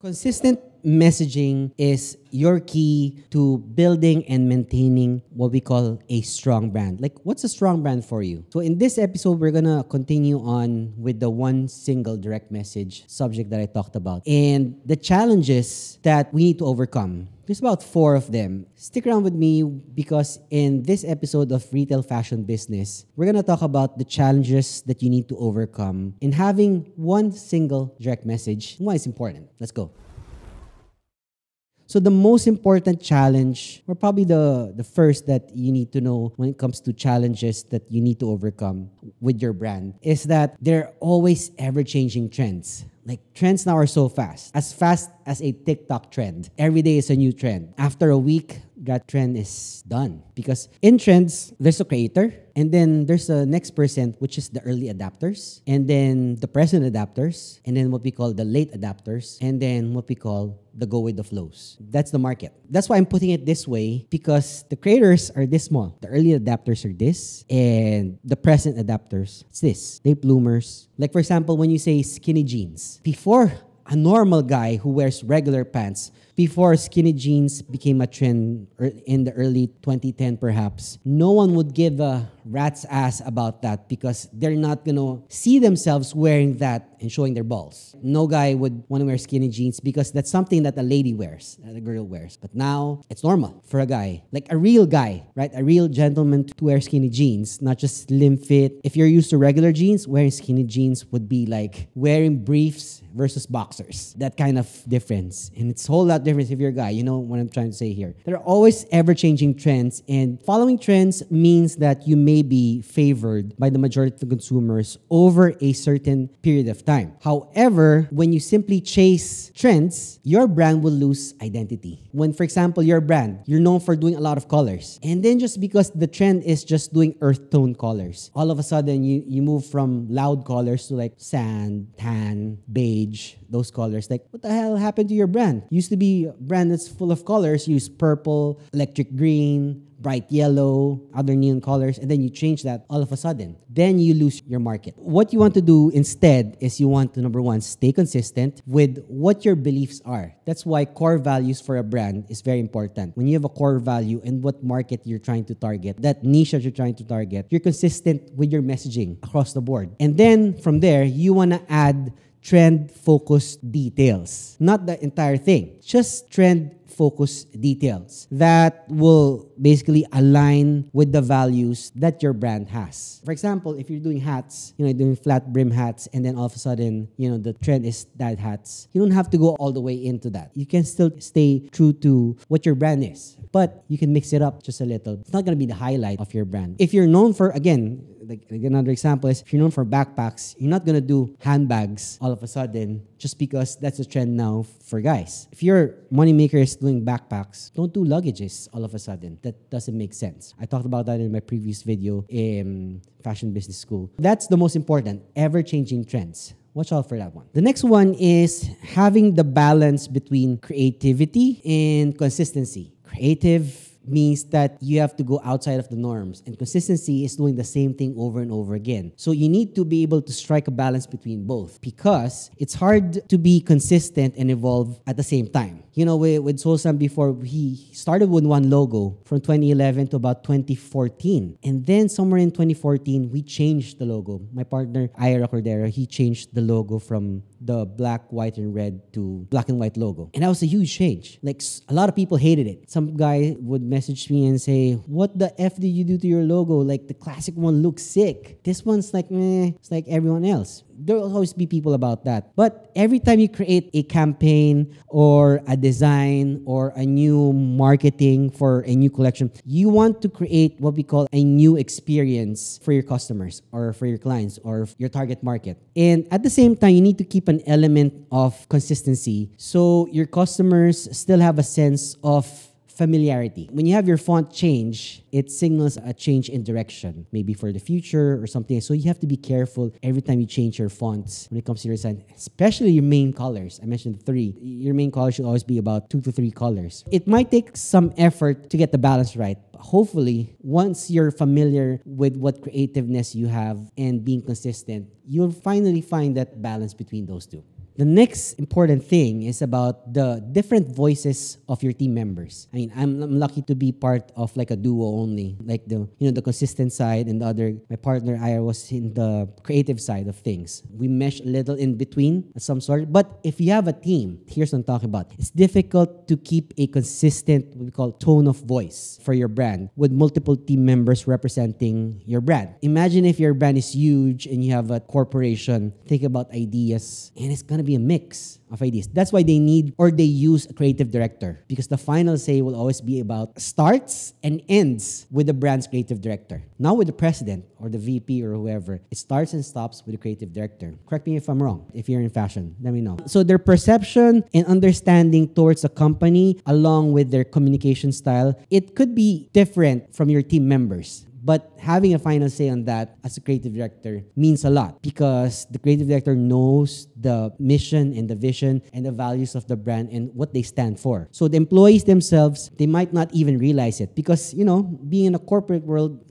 Consistent messaging is your key to building and maintaining what we call a strong brand. Like, what's a strong brand for you? So, in this episode, we're gonna continue on with the one single direct message subject that I talked about and the challenges that we need to overcome. There's about 4 of them. Stick around with me because in this episode of Retail Fashion Business, we're gonna talk about the challenges that you need to overcome in having one single direct message. Why it's important. Let's go. So the most important challenge, or probably the first that you need to know when it comes to challenges that you need to overcome with your brand, is that there are always ever-changing trends. Like, trends now are so fast as a TikTok trend. Every day is a new trend. After a week, that trend is done. Because in trends, there's a creator, and then there's the next percent, which is the early adapters, and then the present adapters, and then what we call the late adapters, and then what we call the go with the flows. That's the market. That's why I'm putting it this way, because the creators are this small. The early adapters are this, and the present adapters, it's this. Late bloomers. Like, for example, when you say skinny jeans, before a normal guy who wears regular pants, before skinny jeans became a trend in the early 2010 perhaps, no one would give a rat's ass about that because they're not gonna see themselves wearing that and showing their balls. No guy would want to wear skinny jeans because that's something that a lady wears, that a girl wears. But now, it's normal for a guy, like a real guy, right? A real gentleman to wear skinny jeans, not just slim fit. If you're used to regular jeans, wearing skinny jeans would be like wearing briefs versus boxers. That kind of difference. And it's a whole lot different if you're a guy. You know what I'm trying to say here. There are always ever-changing trends, and following trends means that you may be favored by the majority of the consumers over a certain period of time. However, when you simply chase trends, your brand will lose identity. When, for example, your brand, you're known for doing a lot of colors, and then just because the trend is just doing earth tone colors, all of a sudden you move from loud colors to like sand, tan, beige, those colors. Like, what the hell happened to your brand? Used to be a brand that's full of colors. You use purple, electric green, bright yellow, other neon colors, and then you change that all of a sudden. Then you lose your market. What you want to do instead is you want to, number one, stay consistent with what your beliefs are. That's why core values for a brand is very important. When you have a core value and what market you're trying to target, that niche that you're trying to target, you're consistent with your messaging across the board. And then from there, you want to add trend-focused details. Not the entire thing, just trend-focused details that will basically align with the values that your brand has. For example, if you're doing hats, doing flat brim hats, and then all of a sudden, the trend is dad hats, you don't have to go all the way into that. You can still stay true to what your brand is, but you can mix it up just a little. It's not going to be the highlight of your brand. If you're known for, again, like another example is, if you're known for backpacks, you're not going to do handbags all of a sudden just because that's a trend now for guys. If your moneymaker is doing backpacks, don't do luggages all of a sudden. That doesn't make sense. I talked about that in my previous video in Fashion Business School. That's the most important, ever-changing trends. Watch out for that one. The next one is having the balance between creativity and consistency. Creative means that you have to go outside of the norms, and consistency is doing the same thing over and over again. So you need to be able to strike a balance between both, because it's hard to be consistent and evolve at the same time. With Solsan before, he started with one logo from 2011 to about 2014. And then somewhere in 2014, we changed the logo. My partner, Aguirre, he changed the logo from the black, white, and red to black and white logo. And that was a huge change. Like, a lot of people hated it. Some guy would message me and say, what the F did you do to your logo? Like, the classic one looks sick. This one's like, meh, it's like everyone else. There will always be people about that. But every time you create a campaign or a design or a new marketing for a new collection, you want to create what we call a new experience for your customers or for your clients or your target market. And at the same time, you need to keep an element of consistency so your customers still have a sense of familiarity. When you have your font change, it signals a change in direction, maybe for the future or something. So you have to be careful every time you change your fonts when it comes to your design, especially your main colors. I mentioned 3. Your main color should always be about 2 to 3 colors. It might take some effort to get the balance right. But hopefully, once you're familiar with what creativeness you have and being consistent, you'll finally find that balance between those two. The next important thing is about the different voices of your team members. I mean, I'm lucky to be part of like a duo only, like the consistent side, and the other, my partner I was in the creative side of things. We mesh a little in between of some sort. But if you have a team, here's what I'm talking about. It's difficult to keep a consistent, what we call tone of voice for your brand with multiple team members representing your brand. Imagine if your brand is huge and you have a corporation. Think about ideas, and it's gonna be a mix of ideas. That's why they need or they use a creative director, because the final say will always be about starts and ends with the brand's creative director. Not with the president or the VP or whoever. It starts and stops with the creative director. Correct me if I'm wrong. If you're in fashion, let me know. So their perception and understanding towards a company, along with their communication style, it could be different from your team members. But having a final say on that as a creative director means a lot, because the creative director knows the mission and the vision and the values of the brand and what they stand for. So the employees themselves, they might not even realize it, because, being in a corporate world,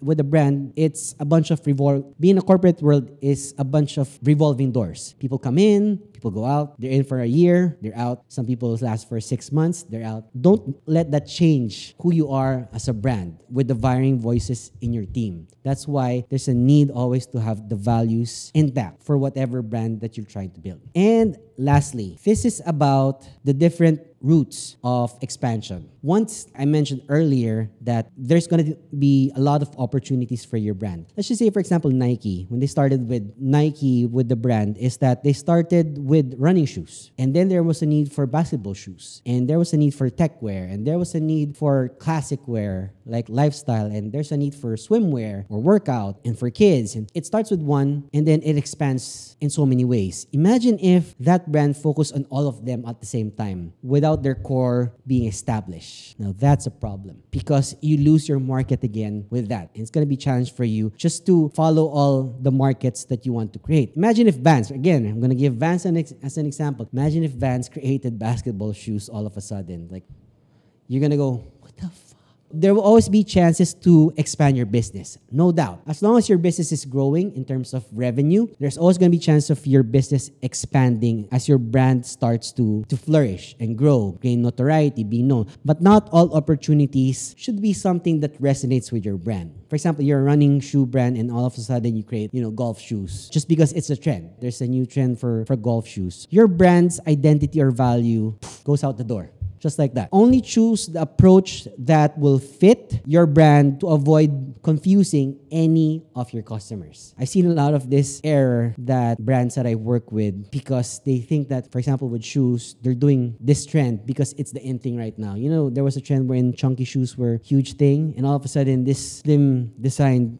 with a brand, it's a bunch of being in a corporate world is a bunch of revolving doors. People come in, people go out. They're in for a year, they're out. Some people last for 6 months, they're out. Don't let that change who you are as a brand with the varying voices in your team. That's why there's a need always to have the values intact for whatever brand that you're trying to build. And lastly, this is about the different routes of expansion. Once I mentioned earlier that there's going to be a lot of opportunities for your brand. Let's just say, for example, Nike. When they started with Nike with the brand, is that they started with running shoes. And then there was a need for basketball shoes. And there was a need for tech wear. And there was a need for classic wear, like lifestyle. And there's a need for swimwear or workout and for kids. And it starts with one, and then it expands in so many ways. Imagine if that brand focused on all of them at the same time without their core being established. Now that's a problem, because you lose your market again with that. And it's going to be a challenge for you just to follow all the markets that you want to create. Imagine if Vans, again, I'm going to give Vans as an example. Imagine if Vans created basketball shoes all of a sudden. Like, you're going to go, what the fuck? There will always be chances to expand your business, no doubt. As long as your business is growing in terms of revenue, there's always going to be chance of your business expanding as your brand starts to flourish and grow, gain notoriety, be known. But not all opportunities should be something that resonates with your brand. For example, you're a running shoe brand and all of a sudden you create, golf shoes just because it's a trend. There's a new trend for golf shoes. Your brand's identity or value goes out the door. Just like that. Only choose the approach that will fit your brand to avoid confusing any of your customers. I've seen a lot of this error that brands that I work with, because they think that, for example, with shoes, they're doing this trend because it's the in thing right now. There was a trend wherein chunky shoes were a huge thing, and all of a sudden this slim designed,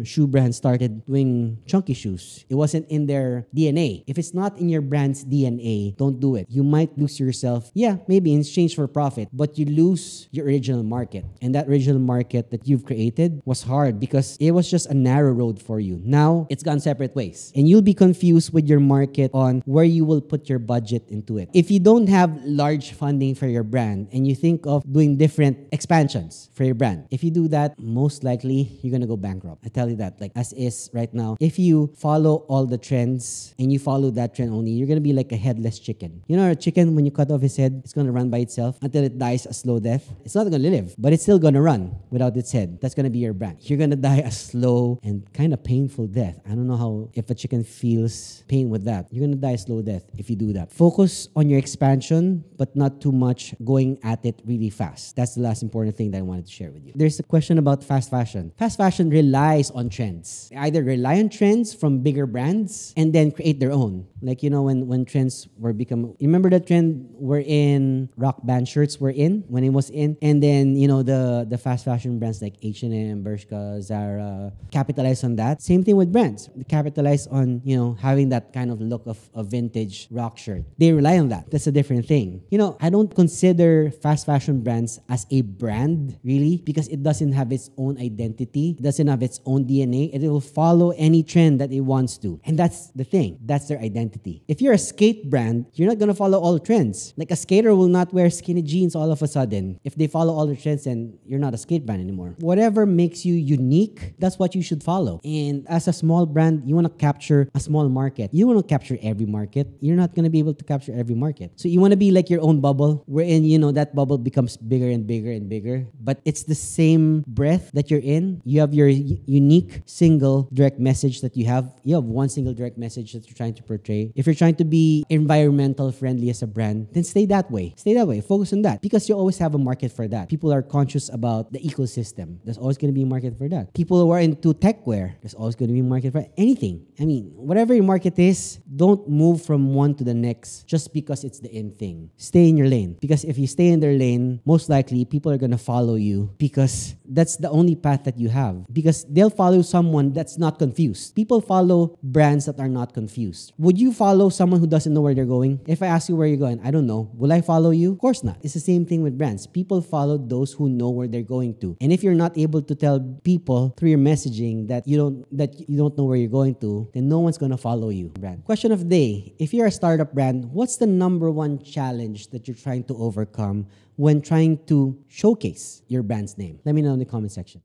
shoe brand started doing chunky shoes. It wasn't in their DNA. If it's not in your brand's DNA, don't do it. You might lose yourself. Yeah, maybe in exchange for profit, but you lose your original market. And that original market that you've created was hard because it was just a narrow road for you. Now, it's gone separate ways. And you'll be confused with your market on where you will put your budget into it. If you don't have large funding for your brand and you think of doing different expansions for your brand, if you do that, most likely you're going to go bankrupt. I tell you that, like as is right now. If you follow all the trends and you follow that trend only, you're going to be like a headless chicken. A chicken, when you cut off his head, it's going to run by itself until it dies a slow death. It's not going to live, but it's still going to run without its head. That's going to be your brand. You're going to die a slow and kind of painful death. I don't know if a chicken feels pain with that. You're going to die a slow death if you do that. Focus on your expansion, but not too much going at it really fast. That's the last important thing that I wanted to share with you. There's a question about fast fashion. Fast fashion relies on trends. They either rely on trends from bigger brands and then create their own. Like, when trends were become, you remember that trend wherein rock band shirts were in when it was in, and then the fast fashion brands like H&M, Bershka, Zara capitalize on that. Same thing with brands. They capitalize on having that kind of look of a vintage rock shirt. They rely on that. That's a different thing. I don't consider fast fashion brands as a brand really, because it doesn't have its own identity. It doesn't have its own DNA. It will follow any trend that it wants to, and that's the thing. That's their identity. If you're a skate brand, you're not gonna follow all trends. Like a skater will not wear skinny jeans all of a sudden. If they follow all the trends, then you're not a skate brand anymore. Whatever makes you unique, that's what you should follow. And as a small brand, you want to capture a small market. You want to capture every market. You're not going to be able to capture every market. So you want to be like your own bubble, wherein, that bubble becomes bigger and bigger and bigger. But it's the same breath that you're in. You have your unique single direct message that you have. You have one single direct message that you're trying to portray. If you're trying to be environmental friendly as a brand, then stay that way. Stay that way. Focus on that. Because you always have a market for that. People are conscious about the ecosystem. There's always going to be a market for that. People who are into tech wear, there's always going to be a market for anything. I mean, whatever your market is, don't move from one to the next just because it's the in thing. Stay in your lane. Because if you stay in their lane, most likely people are going to follow you because that's the only path that you have. Because they'll follow someone that's not confused. People follow brands that are not confused. Would you follow someone who doesn't know where they're going? If I ask you where you're going, I don't know. Will I follow you? Of course not. It's the same thing with brands. People follow those who know where they're going to. And if you're not able to tell people through your messaging that you don't know where you're going to, then no one's going to follow you. Brand. Question of the day. If you're a startup brand, what's the number one challenge that you're trying to overcome when trying to showcase your brand's name? Let me know in the comment section.